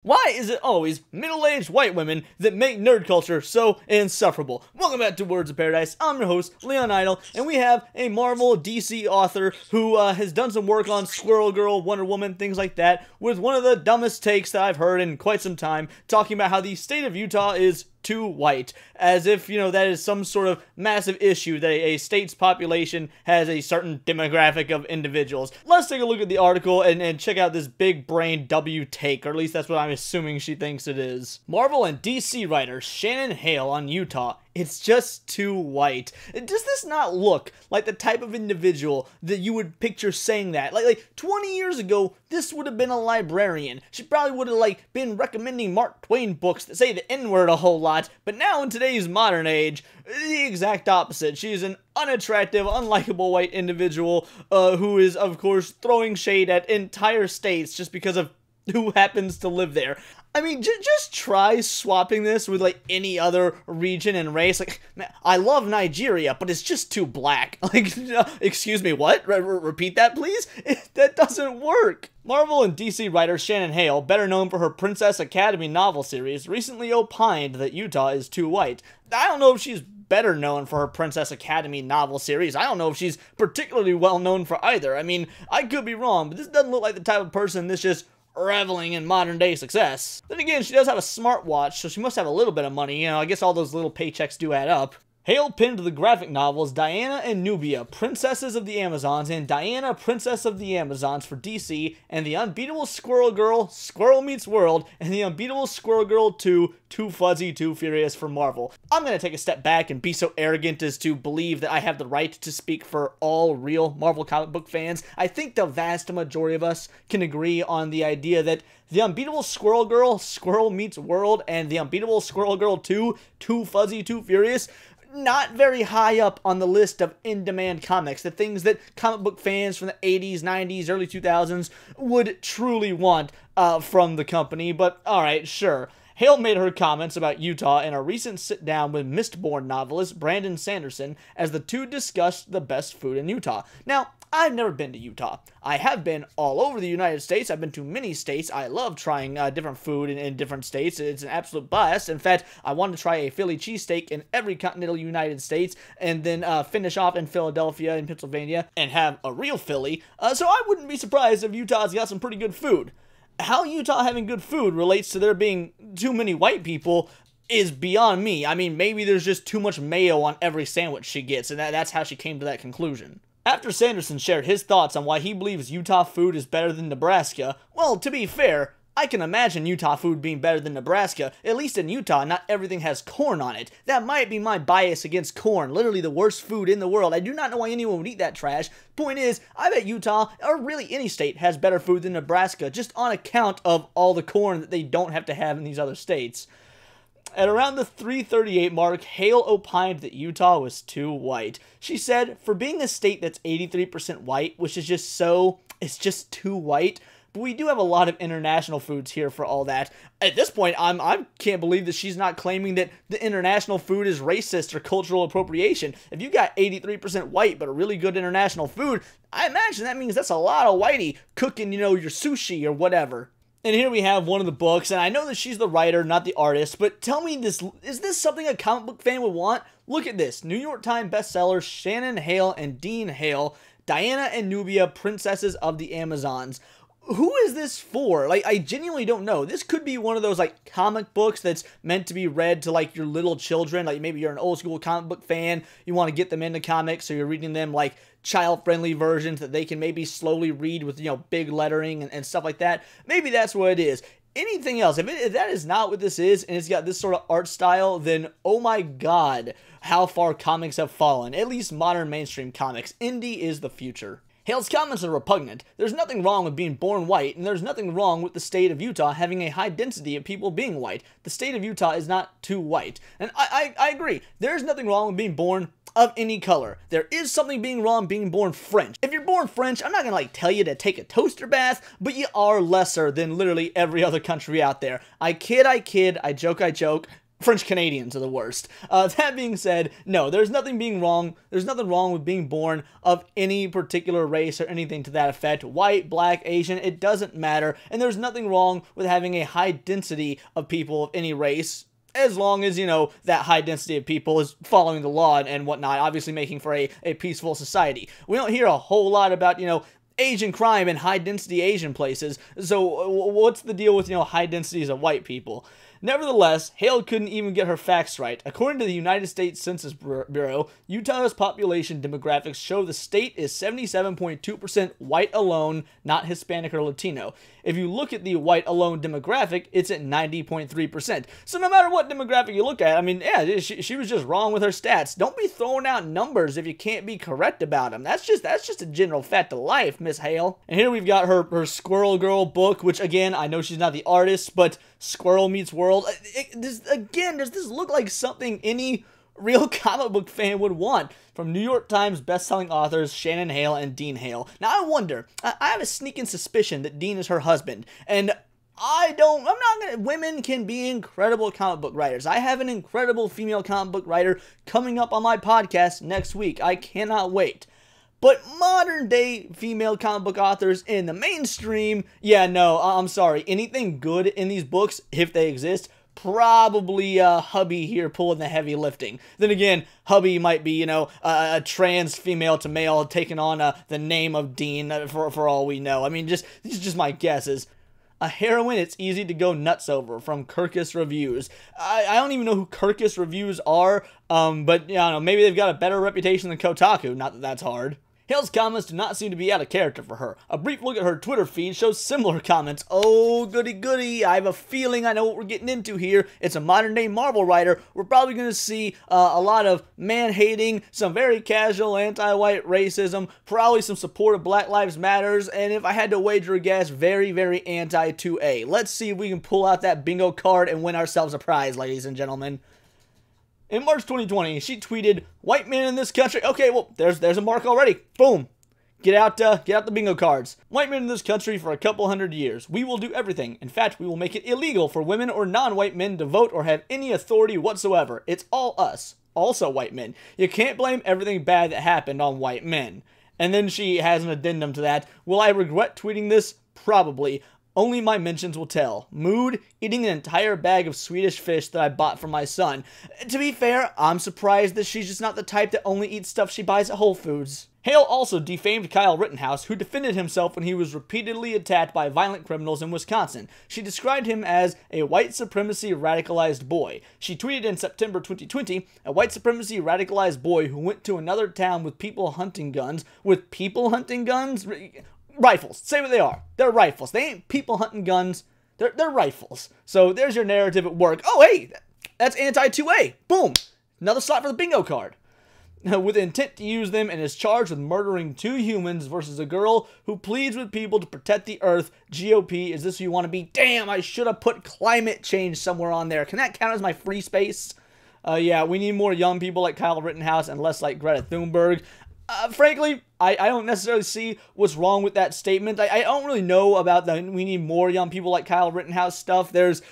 Why is it always middle-aged white women that make nerd culture so insufferable? Welcome back to Words of Paradise. I'm your host, Leon Idle, and we have a Marvel DC author who has done some work on Squirrel Girl, Wonder Woman, things like that, with one of the dumbest takes that I've heard in quite some time, talking about how the state of Utah is too white, as if, that is some sort of massive issue that a state's population has a certain demographic of individuals. Let's take a look at the article and check out this big brain W take, or at least that's what I'm assuming she thinks it is. Marvel and DC writer Shannon Hale on Utah. It's just too white. Does this not look like the type of individual that you would picture saying that? Like 20 years ago, this would have been a librarian. She probably would have been recommending Mark Twain books that say the N-word a whole lot. But now in today's modern age, the exact opposite. She's an unattractive, unlikable white individual who is, of course, throwing shade at entire states just because of who happens to live there. I mean, just try swapping this with, any other region and race. Man, I love Nigeria, but it's just too black. Excuse me, what? Repeat that, please? That doesn't work. Marvel and DC writer Shannon Hale, better known for her Princess Academy novel series, recently opined that Utah is too white. I don't know if she's better known for her Princess Academy novel series. I don't know if she's particularly well known for either. I mean, I could be wrong, but this doesn't look like the type of person that's just reveling in modern day success. Then again, she does have a smartwatch, so she must have a little bit of money. I guess all those little paychecks do add up. Hale pinned to the graphic novels Diana and Nubia, Princesses of the Amazons, and Diana, Princess of the Amazons for DC, and The Unbeatable Squirrel Girl, Squirrel Meets World, and The Unbeatable Squirrel Girl 2, Too Fuzzy, Too Furious for Marvel. I'm going to take a step back and be so arrogant as to believe that I have the right to speak for all real Marvel comic book fans. I think the vast majority of us can agree on the idea that The Unbeatable Squirrel Girl, Squirrel Meets World, and The Unbeatable Squirrel Girl 2, Too Fuzzy, Too Furious, not very high up on the list of in-demand comics, the things that comic book fans from the 80s, 90s, early 2000s would truly want from the company, but alright, sure. Hale made her comments about Utah in a recent sit-down with Mistborn novelist Brandon Sanderson as the two discussed the best food in Utah. Now, I've never been to Utah. I have been all over the United States. I've been to many states. I love trying different food in different states. It's an absolute blast. In fact, I want to try a Philly cheesesteak in every continental United States and then finish off in Philadelphia and Pennsylvania and have a real Philly. So I wouldn't be surprised if Utah's got some pretty good food. How Utah having good food relates to there being too many white people is beyond me. I mean, maybe there's just too much mayo on every sandwich she gets, and that's how she came to that conclusion. After Sanderson shared his thoughts on why he believes Utah food is better than Nebraska, well, to be fair, I can imagine Utah food being better than Nebraska. At least in Utah, not everything has corn on it. That might be my bias against corn, literally the worst food in the world. I do not know why anyone would eat that trash. Point is, I bet Utah, or really any state, has better food than Nebraska, just on account of all the corn that they don't have to have in these other states. At around the 3:38 mark, Hale opined that Utah was too white. She said, for being a state that's 83% white, which is it's just too white, but we do have a lot of international foods here for all that. At this point, I can't believe that she's not claiming that the international food is racist or cultural appropriation. If you got 83% white but a really good international food, I imagine that means that's a lot of whitey cooking, your sushi or whatever. And here we have one of the books, and I know that she's the writer, not the artist, but tell me this, is this something a comic book fan would want? Look at this, New York Times bestseller Shannon Hale and Dean Hale, Diana and Nubia, Princesses of the Amazons. Who is this for? I genuinely don't know. This could be one of those, comic books that's meant to be read to, your little children. Maybe you're an old school comic book fan. You want to get them into comics, so you're reading them, child-friendly versions that they can maybe slowly read with, big lettering and stuff like that. Maybe that's what it is. Anything else, if that is not what this is, and it's got this sort of art style, then, oh my god, how far comics have fallen. At least modern mainstream comics. Indie is the future. Hale's comments are repugnant. There's nothing wrong with being born white, and there's nothing wrong with the state of Utah having a high density of people being white. The state of Utah is not too white. And I agree. There's nothing wrong with being born of any color. There is something being wrong being born French. If you're born French, I'm not gonna tell you to take a toaster bath, but you are lesser than literally every other country out there. I kid, I joke, French Canadians are the worst. That being said, no, there's nothing wrong with being born of any particular race or anything to that effect. White, black, Asian, it doesn't matter. And there's nothing wrong with having a high density of people of any race, as long as, you know, that high density of people is following the law and whatnot, obviously making for a peaceful society. We don't hear a whole lot about, you know, Asian crime in high-density Asian places, so what's the deal with, you know, high densities of white people? Nevertheless, Hale couldn't even get her facts right. According to the United States Census Bureau, Utah's population demographics show the state is 77.2% white alone, not Hispanic or Latino. If you look at the white alone demographic, it's at 90.3%. So no matter what demographic you look at, I mean, yeah, she was just wrong with her stats. Don't be throwing out numbers if you can't be correct about them. That's just a general fact of life, Miss Hale. And here we've got her Squirrel Girl book, which again, I know she's not the artist, but Squirrel Meets World. Does this look like something any real comic book fan would want? From New York Times bestselling authors Shannon Hale and Dean Hale. Now I wonder, I have a sneaking suspicion that Dean is her husband, and women can be incredible comic book writers. I have an incredible female comic book writer coming up on my podcast next week. I cannot wait. But modern day female comic book authors in the mainstream, yeah, no, I'm sorry. Anything good in these books, if they exist, probably hubby here pulling the heavy lifting. Then again, hubby might be, you know, a trans female to male taking on the name of Dean for all we know. I mean, these are just my guesses. A heroine it's easy to go nuts over, from Kirkus Reviews. I don't even know who Kirkus Reviews are, but, you know, maybe they've got a better reputation than Kotaku, not that that's hard. Hale's comments do not seem to be out of character for her. A brief look at her Twitter feed shows similar comments. Oh, goody goody, I have a feeling I know what we're getting into here. It's a modern day Marvel writer. We're probably going to see a lot of man-hating, some very casual anti-white racism, probably some support of Black Lives Matters, and if I had to wager a guess, very, very anti-2A. Let's see if we can pull out that bingo card and win ourselves a prize, ladies and gentlemen. In March 2020, she tweeted, "White men in this country." Okay, well, there's a mark already. Boom. Get out the bingo cards. "White men in this country for a couple hundred years. We will do everything. In fact, we will make it illegal for women or non-white men to vote or have any authority whatsoever. It's all us. Also white men. You can't blame everything bad that happened on white men." And then she has an addendum to that. "Will I regret tweeting this? Probably. Only my mentions will tell. Mood, eating an entire bag of Swedish fish that I bought for my son." To be fair, I'm surprised that she's just not the type that only eats stuff she buys at Whole Foods. Hale also defamed Kyle Rittenhouse, who defended himself when he was repeatedly attacked by violent criminals in Wisconsin. She described him as a white supremacy radicalized boy. She tweeted in September 2020, "A white supremacy radicalized boy who went to another town with people hunting guns." With people hunting guns? Rifles. Say what they are. They're rifles. They ain't people hunting guns. They're rifles. So there's your narrative at work. Oh, hey, that's anti-2A. Boom. Another slot for the bingo card. With intent to use them, and is charged with murdering 2 humans versus a girl who pleads with people to protect the earth. GOP, is this who you want to be? Damn, I should have put climate change somewhere on there. Can that count as my free space? Yeah, we need more young people like Kyle Rittenhouse and less like Greta Thunberg. Frankly, I don't necessarily see what's wrong with that statement. I don't really know about the "we need more young people like Kyle Rittenhouse" stuff. There's,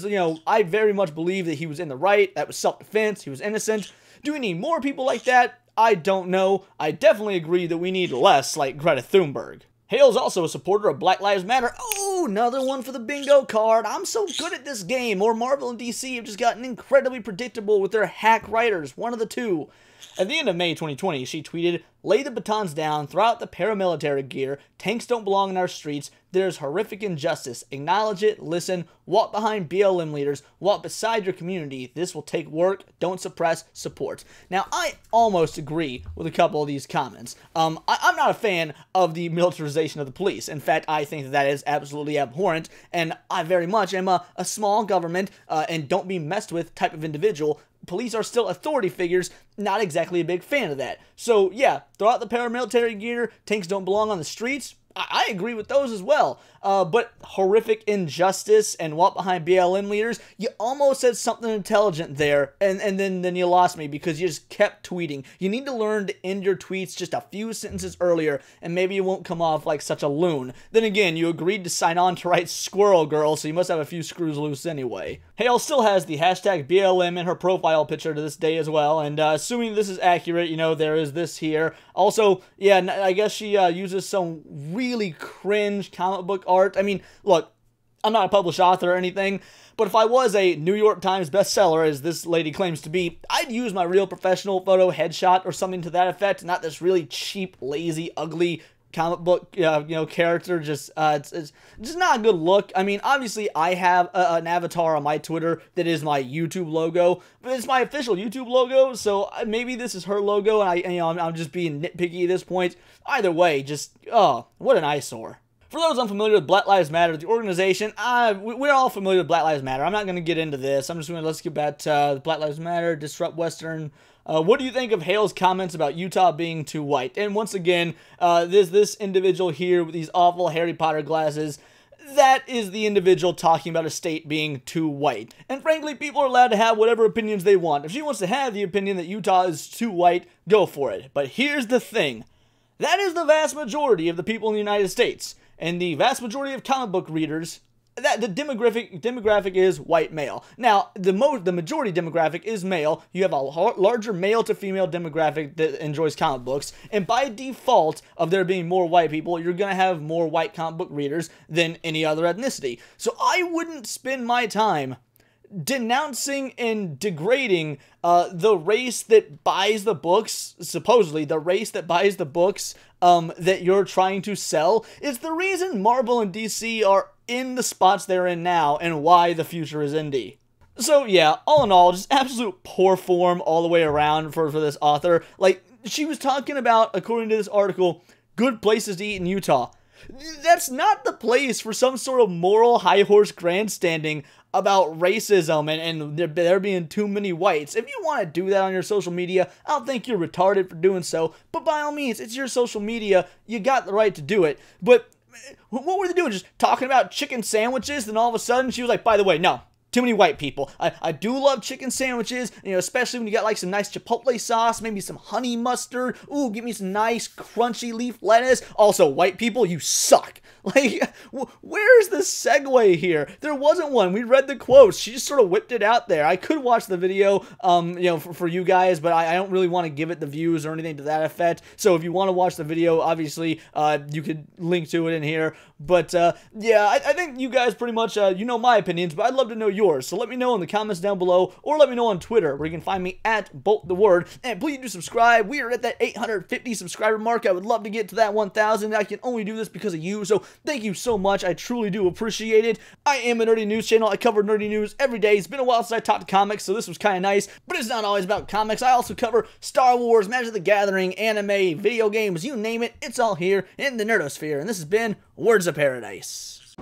you know, I very much believe that he was in the right. That was self-defense. He was innocent. Do we need more people like that? I don't know. I definitely agree that we need less like Greta Thunberg. Hale's also a supporter of Black Lives Matter. Oh, another one for the bingo card. I'm so good at this game. Or Marvel and DC have just gotten incredibly predictable with their hack writers. One of the two. At the end of May 2020, she tweeted, "Lay the batons down, throw out the paramilitary gear, tanks don't belong in our streets, there's horrific injustice, acknowledge it, listen, walk behind BLM leaders, walk beside your community, this will take work, don't suppress, support." Now, I almost agree with a couple of these comments. I'm not a fan of the militarization of the police. In fact, I think that is absolutely abhorrent, and I very much am a small government and don't be messed with type of individual. Police are still authority figures, not exactly a big fan of that. So yeah, throw out the paramilitary gear, tanks don't belong on the streets. I agree with those as well. but horrific injustice and what behind BLM leaders, you almost said something intelligent there, and then you lost me because you just kept tweeting. You need to learn to end your tweets just a few sentences earlier, and maybe you won't come off like such a loon. Then again, you agreed to sign on to write Squirrel Girl, so you must have a few screws loose anyway. Hale still has the hashtag BLM in her profile picture to this day as well, and assuming this is accurate, you know, there is this here. Also, yeah, I guess she uses some really cringe comic book art. I mean, look, I'm not a published author or anything, but if I was a New York Times bestseller, as this lady claims to be, I'd use my real professional photo headshot or something to that effect, not this really cheap, lazy, ugly comic book, character. It's just not a good look. I mean, obviously, I have an avatar on my Twitter that is my YouTube logo, but it's my official YouTube logo, so maybe this is her logo, and I'm just being nitpicky at this point. Either way, just, oh, what an eyesore. For those unfamiliar with Black Lives Matter, the organization, we're all familiar with Black Lives Matter. I'm not going to get into this. I'm just going to, let's get back to Black Lives Matter, Disrupt Western. What do you think of Hale's comments about Utah being too white? And once again, there's this individual here with these awful Harry Potter glasses. That is the individual talking about a state being too white. And frankly, people are allowed to have whatever opinions they want. If she wants to have the opinion that Utah is too white, go for it. But here's the thing. That is the vast majority of the people in the United States. And the vast majority of comic book readers, that the demographic is white male. Now, the majority demographic is male. You have a larger male to female demographic that enjoys comic books, and by default of there being more white people, you're gonna have more white comic book readers than any other ethnicity. So I wouldn't spend my time denouncing and degrading the race that buys the books, supposedly the race that buys the books that you're trying to sell. Is the reason Marvel and DC are in the spots they're in now and why the future is indie. So yeah, all in all, just absolute poor form all the way around for this author. Like, she was talking about, according to this article, good places to eat in Utah. That's not the place for some sort of moral high horse grandstanding about racism and there being too many whites. If you want to do that on your social media, I don't think you're retarded for doing so, but by all means, it's your social media, you got the right to do it. But what were they doing? Just talking about chicken sandwiches, then all of a sudden she was like, by the way, no, too many white people. I do love chicken sandwiches, you know, especially when you got like some nice chipotle sauce, maybe some honey mustard. Ooh, give me some nice crunchy leaf lettuce. Also, white people, you suck. Like, where's the segue here? There wasn't one. We read the quotes. She just sort of whipped it out there. I could watch the video, for you guys, but I don't really want to give it the views or anything to that effect. So if you want to watch the video, obviously, you could link to it in here. But, yeah, I think you guys pretty much, you know my opinions, but I'd love to know yours. So let me know in the comments down below, or let me know on Twitter, where you can find me at BoltTheWord. And please do subscribe. We are at that 850 subscriber mark. I would love to get to that 1,000. I can only do this because of you, so thank you so much. I truly do appreciate it. I am a nerdy news channel. I cover nerdy news every day. It's been a while since I talked comics, so this was kind of nice, but it's not always about comics. I also cover Star Wars, Magic the Gathering, anime, video games, you name it. It's all here in the Nerdosphere, and this has been Words of Paradise.